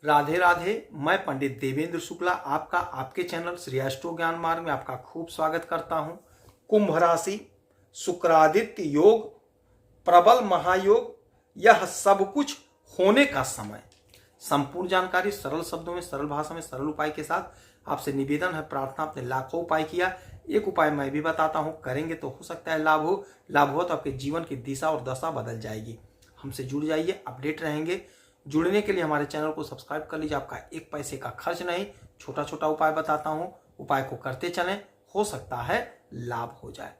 राधे राधे। मैं पंडित देवेंद्र शुक्ला आपका आपके चैनल श्री एस्ट्रो ज्ञान मार्ग में आपका खूब स्वागत करता हूं। कुंभ राशि, शुक्रादित्य योग, प्रबल महायोग, यह सब कुछ होने का समय। संपूर्ण जानकारी सरल शब्दों में, सरल भाषा में, सरल उपाय के साथ आपसे निवेदन है, प्रार्थना। आपने लाखों उपाय किया, एक उपाय मैं भी बताता हूं, करेंगे तो हो सकता है लाभ हो। लाभ हो तो आपके जीवन की दिशा और दशा बदल जाएगी। हमसे जुड़ जाइए, अपडेट रहेंगे। जुड़ने के लिए हमारे चैनल को सब्सक्राइब कर लीजिए। आपका एक पैसे का खर्च नहीं, छोटा छोटा उपाय बताता हूं, उपाय को करते चलें, हो सकता है लाभ हो जाए।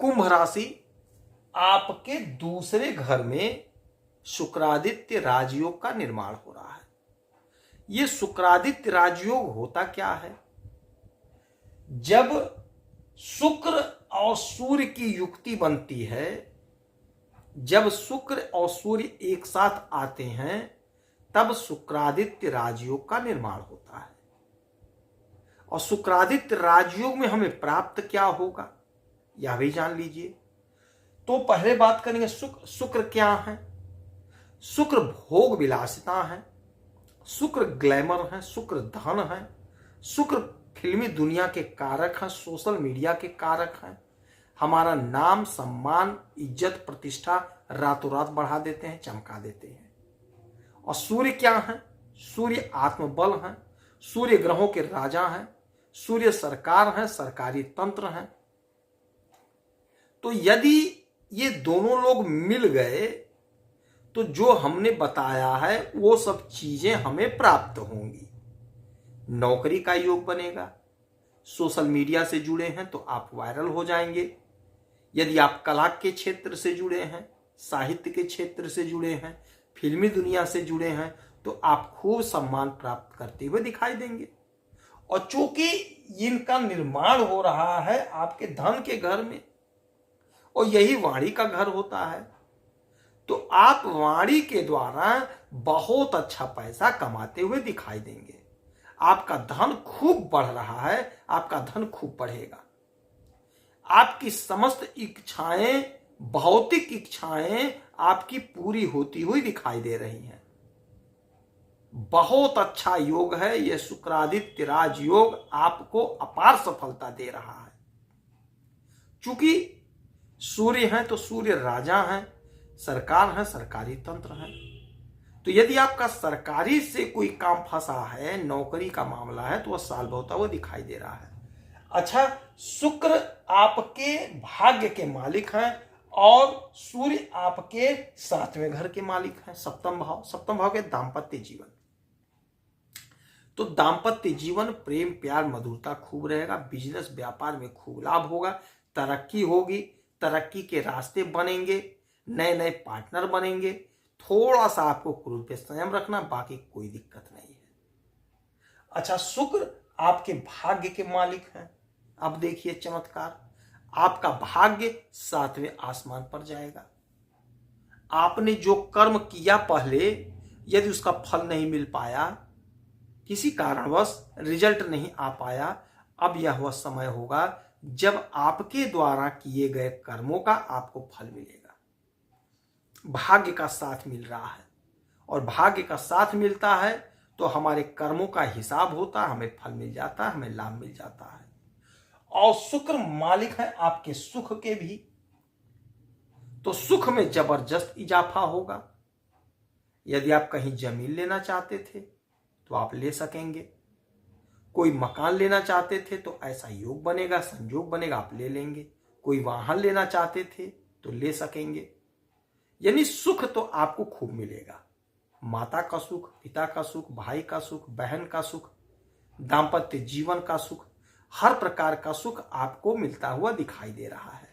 कुंभ राशि, आपके दूसरे घर में शुक्रादित्य राजयोग का निर्माण हो रहा है। यह शुक्रादित्य राजयोग होता क्या है? जब शुक्र और सूर्य की युक्ति बनती है, जब शुक्र और सूर्य एक साथ आते हैं, तब शुक्रादित्य राजयोग का निर्माण होता है। और शुक्रादित्य राजयोग में हमें प्राप्त क्या होगा, यह भी जान लीजिए। तो पहले बात करेंगे शुक्र क्या है। शुक्र भोग विलासिता है, शुक्र ग्लैमर है, शुक्र धन है, शुक्र फिल्मी दुनिया के कारक हैं, सोशल मीडिया के कारक हैं। हमारा नाम, सम्मान, इज्जत, प्रतिष्ठा रातों रात बढ़ा देते हैं, चमका देते हैं। और सूर्य क्या है? सूर्य आत्मबल है, सूर्य ग्रहों के राजा हैं, सूर्य सरकार है, सरकारी तंत्र है। तो यदि ये दोनों लोग मिल गए तो जो हमने बताया है वो सब चीजें हमें प्राप्त होंगी। नौकरी का योग बनेगा, सोशल मीडिया से जुड़े हैं तो आप वायरल हो जाएंगे। यदि आप कला के क्षेत्र से जुड़े हैं, साहित्य के क्षेत्र से जुड़े हैं, फिल्मी दुनिया से जुड़े हैं, तो आप खूब सम्मान प्राप्त करते हुए दिखाई देंगे। और चूंकि इनका निर्माण हो रहा है आपके धन के घर में, और यही वाणी का घर होता है, तो आप वाणी के द्वारा बहुत अच्छा पैसा कमाते हुए दिखाई देंगे। आपका धन खूब बढ़ रहा है, आपका धन खूब बढ़ेगा। आपकी समस्त इच्छाएं, भौतिक इच्छाएं आपकी पूरी होती हुई दिखाई दे रही हैं। बहुत अच्छा योग है यह शुक्रादित्य राज योग, आपको अपार सफलता दे रहा है। चूंकि सूर्य हैं तो सूर्य राजा हैं, सरकार है, सरकारी तंत्र है। तो यदि आपका सरकारी से कोई काम फंसा है, नौकरी का मामला है, तो वह साल होता हुआ दिखाई दे रहा है। अच्छा, शुक्र आपके भाग्य के मालिक हैं और सूर्य आपके 7वें घर के मालिक हैं। सप्तम भाव के दाम्पत्य जीवन। तो दाम्पत्य जीवन, प्रेम, प्यार, मधुरता खूब रहेगा। बिजनेस व्यापार में खूब लाभ होगा, तरक्की होगी, तरक्की के रास्ते बनेंगे, नए नए पार्टनर बनेंगे। थोड़ा सा आपको क्रोध पे संयम रखना, बाकी कोई दिक्कत नहीं है। अच्छा, शुक्र आपके भाग्य के मालिक हैं। अब देखिए चमत्कार, आपका भाग्य 7वें आसमान पर जाएगा। आपने जो कर्म किया पहले, यदि उसका फल नहीं मिल पाया, किसी कारणवश रिजल्ट नहीं आ पाया, अब यह वह समय होगा जब आपके द्वारा किए गए कर्मों का आपको फल मिलेगा। भाग्य का साथ मिल रहा है, और भाग्य का साथ मिलता है तो हमारे कर्मों का हिसाब होता है, हमें फल मिल जाता है, हमें लाभ मिल जाता है। और शुक्र मालिक है आपके सुख के भी, तो सुख में जबरदस्त इजाफा होगा। यदि आप कहीं जमीन लेना चाहते थे तो आप ले सकेंगे, कोई मकान लेना चाहते थे तो ऐसा योग बनेगा, संयोग बनेगा, आप ले लेंगे। कोई वाहन लेना चाहते थे तो ले सकेंगे। यानी सुख तो आपको खूब मिलेगा। माता का सुख, पिता का सुख, भाई का सुख, बहन का सुख, दाम्पत्य जीवन का सुख, हर प्रकार का सुख आपको मिलता हुआ दिखाई दे रहा है।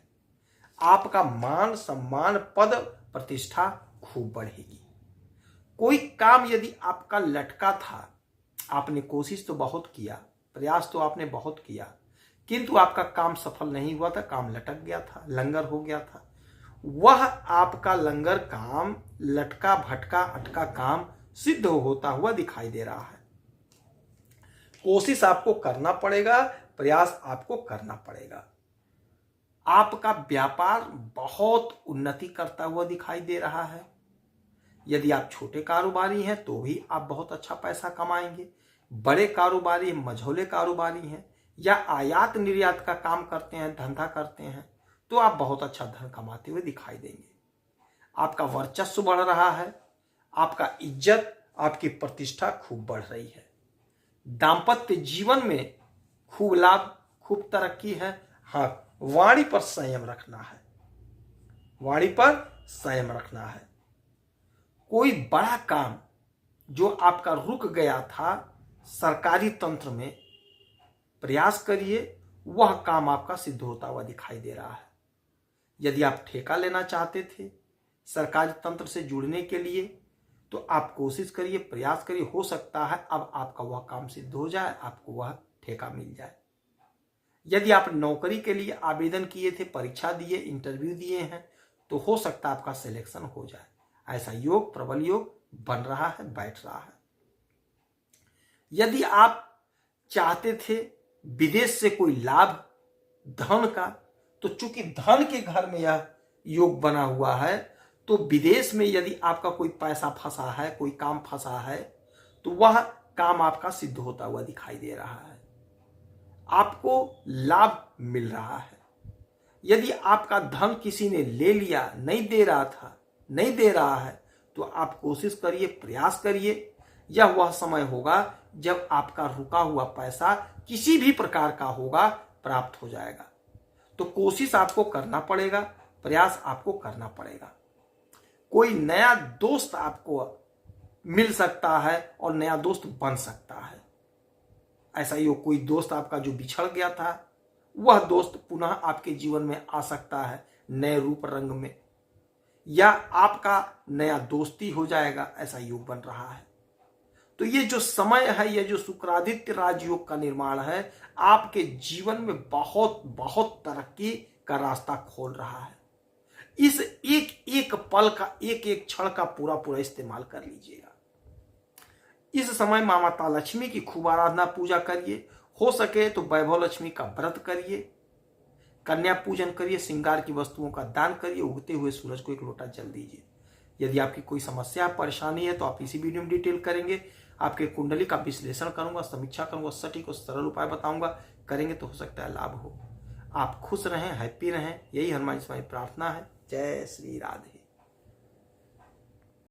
आपका मान, सम्मान, पद, प्रतिष्ठा खूब बढ़ेगी। कोई काम यदि आपका लटका था, आपने कोशिश तो बहुत किया, प्रयास तो आपने बहुत किया, किंतु आपका काम सफल नहीं हुआ था, काम लटक गया था, लंगर हो गया था, वह आपका लंगर काम, लटका भटका अटका काम सिद्ध होता हुआ दिखाई दे रहा है। कोशिश आपको करना पड़ेगा, प्रयास आपको करना पड़ेगा। आपका व्यापार बहुत उन्नति करता हुआ दिखाई दे रहा है। यदि आप छोटे कारोबारी हैं तो भी आप बहुत अच्छा पैसा कमाएंगे। बड़े कारोबारी, मझोले कारोबारी हैं या आयात निर्यात का काम करते हैं, धंधा करते हैं, तो आप बहुत अच्छा धन कमाते हुए दिखाई देंगे। आपका वर्चस्व बढ़ रहा है, आपका इज्जत, आपकी प्रतिष्ठा खूब बढ़ रही है। दाम्पत्य जीवन में खूब लाभ, खूब तरक्की है। हाँ, वाणी पर संयम रखना है, वाणी पर संयम रखना है। कोई बड़ा काम जो आपका रुक गया था सरकारी तंत्र में, प्रयास करिए, वह काम आपका सिद्ध होता हुआ दिखाई दे रहा है। यदि आप ठेका लेना चाहते थे सरकारी तंत्र से जुड़ने के लिए, तो आप कोशिश करिए, प्रयास करिए, हो सकता है अब आपका वह काम सिद्ध हो जाए, आपको वह ठेका मिल जाए। यदि आप नौकरी के लिए आवेदन किए थे, परीक्षा दिए, इंटरव्यू दिए हैं, तो हो सकता है आपका सिलेक्शन हो जाए। ऐसा योग, प्रबल योग बन रहा है, बैठ रहा है। यदि आप चाहते थे विदेश से कोई लाभ धन का, तो चूंकि धन के घर में यह योग बना हुआ है, तो विदेश में यदि आपका कोई पैसा फंसा है, कोई काम फंसा है, तो वह काम आपका सिद्ध होता हुआ दिखाई दे रहा है, आपको लाभ मिल रहा है। यदि आपका धन किसी ने ले लिया, नहीं दे रहा था, नहीं दे रहा है, तो आप कोशिश करिए, प्रयास करिए। यह वह समय होगा जब आपका रुका हुआ पैसा किसी भी प्रकार का होगा, प्राप्त हो जाएगा। तो कोशिश आपको करना पड़ेगा, प्रयास आपको करना पड़ेगा। कोई नया दोस्त आपको मिल सकता है और नया दोस्त बन सकता है। ऐसा ही हो, कोई दोस्त आपका जो बिछड़ गया था, वह दोस्त पुनः आपके जीवन में आ सकता है नए रूप रंग में, या आपका नया दोस्ती हो जाएगा, ऐसा योग बन रहा है। तो ये जो समय है, ये जो शुक्रादित्य राजयोग का निर्माण है, आपके जीवन में बहुत बहुत तरक्की का रास्ता खोल रहा है। इस एक एक पल का, एक एक क्षण का पूरा पूरा इस्तेमाल कर लीजिएगा। इस समय माँ माता लक्ष्मी की खूब आराधना पूजा करिए, हो सके तो वैभव लक्ष्मी का व्रत करिए, कन्या पूजन करिए, श्रृंगार की वस्तुओं का दान करिए, उगते हुए सूरज को एक लोटा जल दीजिए। यदि आपकी कोई समस्या, परेशानी है, तो आप इसी वीडियो में डिटेल करेंगे, आपके कुंडली का विश्लेषण करूंगा, समीक्षा करूंगा, सटीक और सरल उपाय बताऊंगा। करेंगे तो हो सकता है लाभ हो। आप खुश रहें, हैप्पी रहें, यही हनुमान जी से प्रार्थना है। जय श्री राधे।